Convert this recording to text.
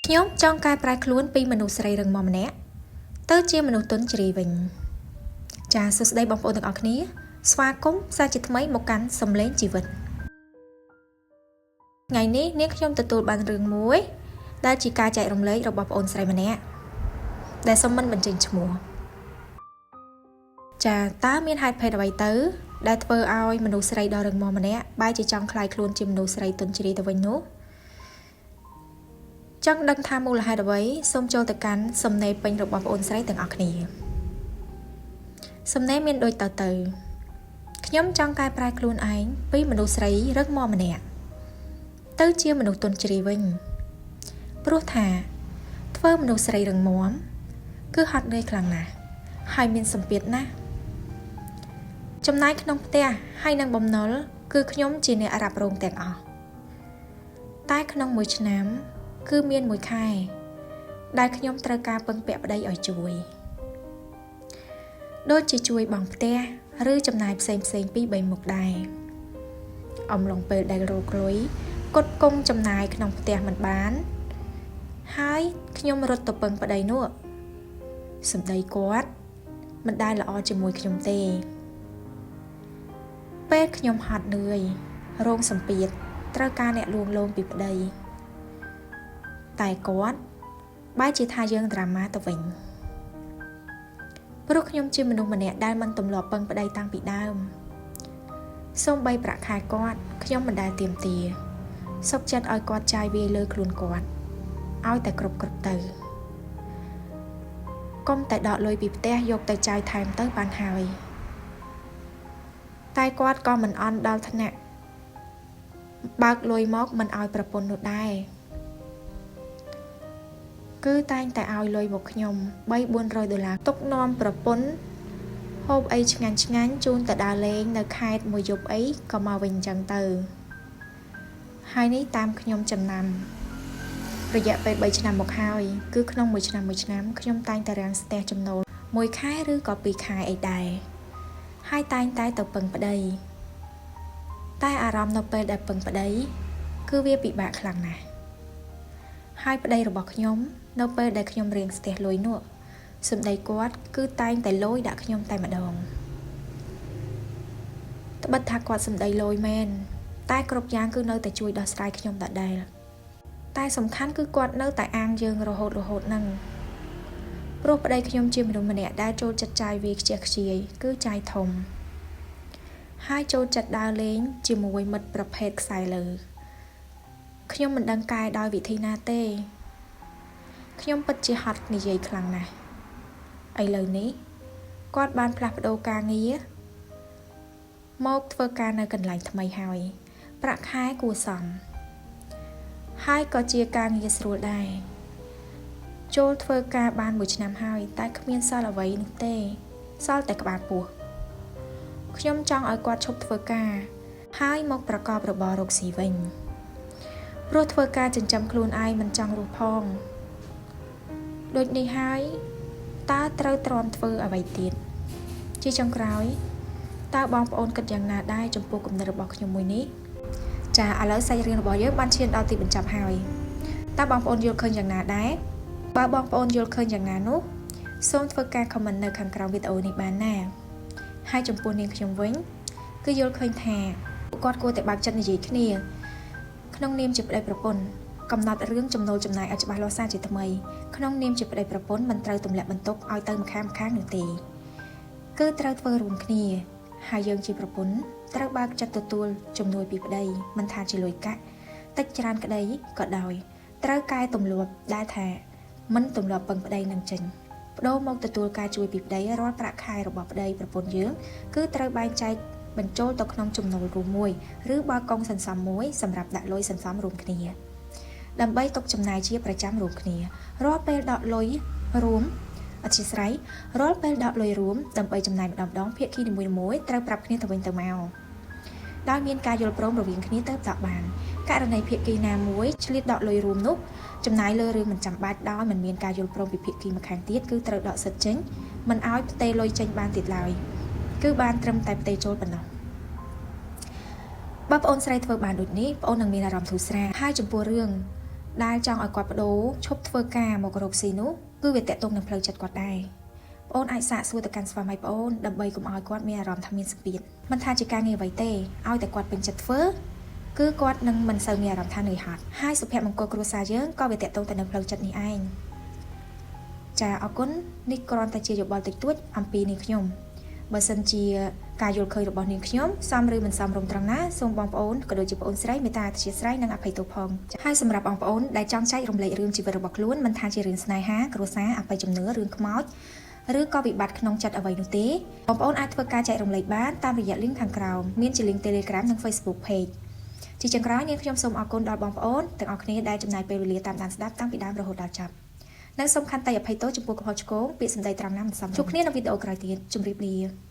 ខ្ញុំចង់កែប្រែខ្លួនពីមនុស្សស្រីរឹងមាំម្នាក់ទៅជាមនុស្សទន់ជ្រាយវិញចាសសួស្តីបងប្អូនទាំងអស់គ្នាស្វាគមន៍សាជាថ្មីមកកាន់សំឡេងជីវិតថ្ងៃនេះនាងខ្ញុំទទួលបានរឿងមួយដែលជាការចែករំលែករបស់បងប្អូនស្រីម្នាក់ដែលសុំមិនបញ្ចេញឈ្មោះចាតើមានហេតុភេទអ្វីទៅដែលធ្វើឲ្យមនុស្សស្រីដ៏រឹងមាំម្នាក់បែរជាចង់ក្លាយខ្លួនជាមនុស្សស្រីទន់ជ្រាយទៅវិញនោះចង់ដឹងថាមូលហេតុអ្វីសូមចូលទៅកាន់សំណេរពេញរបស់បងប្អូនស្រីទាំងអស់គ្នាសំណេរមានដូចតទៅខ្ញុំចង់កែប្រែខ្លួនឯងពីមនុស្សស្រីរឹងមាំម្នាក់ទៅជាមនុស្សទន់ជ្រាយវិញព្រោះថាធ្វើមនុស្សស្រីរឹងមាំគឺហត់នឿយខ្លាំងណាស់ហើយមានសម្ពាធណាស់ចំណាយក្នុងផ្ទះហើយនឹងបំណុលគឺខ្ញុំជាអ្នករ៉ាប់រងទាំងអស់តែក្នុងមួយឆ្នាំគឺមានមួយខែដែលខ្ញុំត្រូវការពឹងពាក់ប្តីឲ្យជួយដូចជាជួយបង់ផ្ទះឬចំណាយផ្សេងពីរបីមុខដែរអំឡុងពេលដែលរកលុយគត់គង់ចំណាយក្នុងផ្ទះមិនបានហើយខ្ញុំរត់ទៅពឹងប្តីនោះសម្ដីគាត់មិនដែលល្អជាមួយខ្ញុំទេពេលខ្ញុំហត់នឿយរងសម្ពាធត្រូវការអ្នកលួងលោមពីប្តីតែគាត់បែរជាថាយើងដ្រាម៉ាទៅវិញព្រោះខ្ញុំជាមនុស្សម្នាក់ដែលមិនទម្លាប់ពឹងប្តីតាំងពីដើមសូម្បីប្រាក់ខែគាត់ខ្ញុំមិនដែលទាមទារសុខចិត្តឲ្យគាត់ចាយវាយលើខ្លួនគាត់ឲ្យតែគ្រប់ទៅកុំតែដកលុយពីផ្ទះយកទៅចាយថែមទៅបានហើយតែគាត់ក៏មិនអន់ដល់ថ្នាក់បើកលុយមកមិនឲ្យប្រពន្ធនោះដែរគឺតែងតែឲ្យលុយមកខ្ញុំ$300-400ទុកនាំប្រពន្ធហូបអីឆ្ងាញ់ជូនទៅដើរលេងនៅខេត្តមួយយប់អីក៏មកវិញអញ្ចឹងទៅហើយនេះតាមខ្ញុំចំណាំរយៈពេល3ឆ្នាំមកហើយគឺក្នុងមួយឆ្នាំខ្ញុំតែងតែរាំងស្ទះចំណូល1ខែឬក៏2ខែអីដែរហើយតែងតែទៅពឹងប្តីតែអារម្មណ៍នៅពេលដែលពឹងប្តីគឺវាពិបាកខ្លាំងណាស់ហើយប្តីរបស់ខ្ញុំនៅពេលដែលខ្ញុំរៀងស្ទះលុយនោះសម្ដីគាត់គឺតែងតែលយដាក់ខ្ញុំតែម្ដងត្បិតថាគាត់សម្ដីលយមែនតែគ្រប់យ៉ាងគឺនៅតែជួយដោះស្រាយខ្ញុំដដែលតែសំខាន់គឺគាត់នៅតែអាងយើងរហូតហ្នឹងព្រោះប្តីខ្ញុំជាមនុស្សម្នាក់ដែលចូលចិត្តចាយវាយខ្ជះខ្ជាយគឺចាយធំហើយចូលចិត្តដើរលេងជាមួយមិត្តប្រភេទខ្សែលើខ្ញុំមិនដឹងកែដោយវិធីណាទេខ្ញុំពិតជាហត់និយាយខ្លាំងណាស់ឥឡូវនេះគាត់បានផ្លាស់ប្ដូរការងារមកធ្វើការនៅកន្លែងថ្មីហើយប្រាក់ខែគួរសមហើយក៏ជាការងារស្រួលដែរចូលធ្វើការបាន1ឆ្នាំហើយតែគ្មានសល់អ្វីនោះទេសល់តែក្បាលពោះខ្ញុំចង់ឲ្យគាត់ឈប់ធ្វើការហើយមកប្រកបរបររកស៊ីវិញព្រោះធ្វើការចិញ្ចឹមខ្លួនឯងមិនចង់រស់ផងដូចនេះហើយតើត្រូវទ្រាំធ្វើអ្វីទៀតជាចុងក្រោយតើបងប្អូនគិតយ៉ាងណាដែរចំពោះគំនិតរបស់ខ្ញុំមួយនេះចាឥឡូវសាច់រឿងរបស់យើងបានឈានដល់ទីបញ្ចប់ហើយតើបងប្អូនយល់ឃើញយ៉ាងណាដែរបើបងប្អូនយល់ឃើញយ៉ាងណានោះសូមធ្វើការ comment នៅខាងក្រោមវីដេអូនេះបានណាហើយចំពោះនាងខ្ញុំវិញគឺយល់ឃើញថាគាត់គួរតែបើកចិត្តនិយាយគ្នាក្នុងនាមជាប្តីប្រពន្ធកំណត់រឿងចំណូលចំណាយឲ្យច្បាស់លាស់សារជាថ្មីក្នុងនាមជាប្តីប្រពន្ធមិនត្រូវទម្លាក់បន្ទុកឲ្យទៅម្ខាងនោះទេគឺត្រូវធ្វើរួមគ្នាហើយយើងជាប្រពន្ធត្រូវបើកចិត្តទទួលជំនួយពីប្តីមិនថាជាលុយកាក់តិចច្រើនក្តីក៏ដោយត្រូវកែទម្លាប់ដែលថាមិនទម្លាប់ពឹងប្តីនឹងចេញបដូរមកទទួលការជួយពីប្តីរាល់ប្រាក់ខែរបស់ប្តីប្រពន្ធយើងគឺត្រូវបែងចែកបញ្ចូលទៅក្នុងចំណូលរួមមួយឬបើកុងសន្សំមួយសម្រាប់ដាក់លុយសន្សំរួមគ្នាដើម្បីទុកចំណាយជាប្រចាំរួមគ្នារាល់ពេលដកលុយរួមអធិស្ឋានរាល់ពេលដកលុយរួមដើម្បីចំណាយម្ដងភាគីនីមួយៗត្រូវប្រាប់គ្នាទៅវិញទៅមកដោយមានការយល់ព្រមរវាងគ្នាទៅតបានករណីភាគីណាមួយឆ្លៀតដកលុយរួមនោះចំណាយលើរឿងមិនចាំបាច់ដោយមិនមានការយល់ព្រមពីភាគីម្ខាងទៀតគឺត្រូវដកសិទ្ធចេញមិនឲ្យផ្ទេរលុយចេញបានទៀតឡើយគឺបានត្រឹមតែផ្ទេរចូលប៉ុណ្ណោះបើបងប្អូនស្រីធ្វើបានដូចនេះបងប្អូននឹងមានអារម្មណ៍ធូរស្រាលហើយចំពោះរឿង ដែលចង់ឲ្យគាត់បដូរឈប់ធ្វើការមករកស៊ីនោះគឺវាតកតងនឹងផ្លូវចិត្តគាត់ដែរបងអូនអាចសាកសួរទៅកាន់ស្វាមីបងអូនដើម្បីកុំឲ្យគាត់មានអារម្មណ៍ថាមានសម្ពាធមិនថាជាការងារអ្វីទេឲ្យតែគាត់ពេញចិត្តធ្វើគឺគាត់នឹងមិនសូវមានអារម្មណ៍ថានឿយហត់ហើយសុភមង្គលគ្រួសារយើងក៏វាតកតងទៅនឹងផ្លូវចិត្តនេះឯងចាអរគុណនេះគ្រាន់តែជាយោបល់តិចតួចអំពីនាងខ្ញុំបើសិនជាការយល់ឃើញរបស់នាងខ្ញុំសមឬមិនសមរម្យត្រង់ណាសូមបងប្អូនក៏ដូចជាបងអូនស្រីមេត្តាអធ្យាស្រ័យនិងអភ័យទោសផងហើយសម្រាប់បងប្អូនដែលចង់ចែករំលែករឿងជីវិតរបស់ខ្លួនមិនថាជារឿងស្នេហាគ្រួសារអបិយជំនឿរឿងខ្មោចឬក៏វិបត្តិក្នុងចិត្តអ្វីនោះទេបងប្អូនអាចធ្វើការចែករំលែកបានតាមរយៈ link ខាងក្រោមមានជា link Telegram និង Facebook Page ជាចុងក្រោយនាងខ្ញុំសូមអរគុណដល់បងប្អូនទាំងអស់គ្នាដែលចំណាយពេលវេលាតាមដានស្ដាប់តាំងពីដើមរហូតដល់ចប់និងសូមខន្តីអភ័យទោសចំពោះកំហុសឆ្គងពាក្យសម្ដីត្រង់ណាមិនសមជួបគ្នានៅវីដេអូក្រោយទៀតជម្រាបលា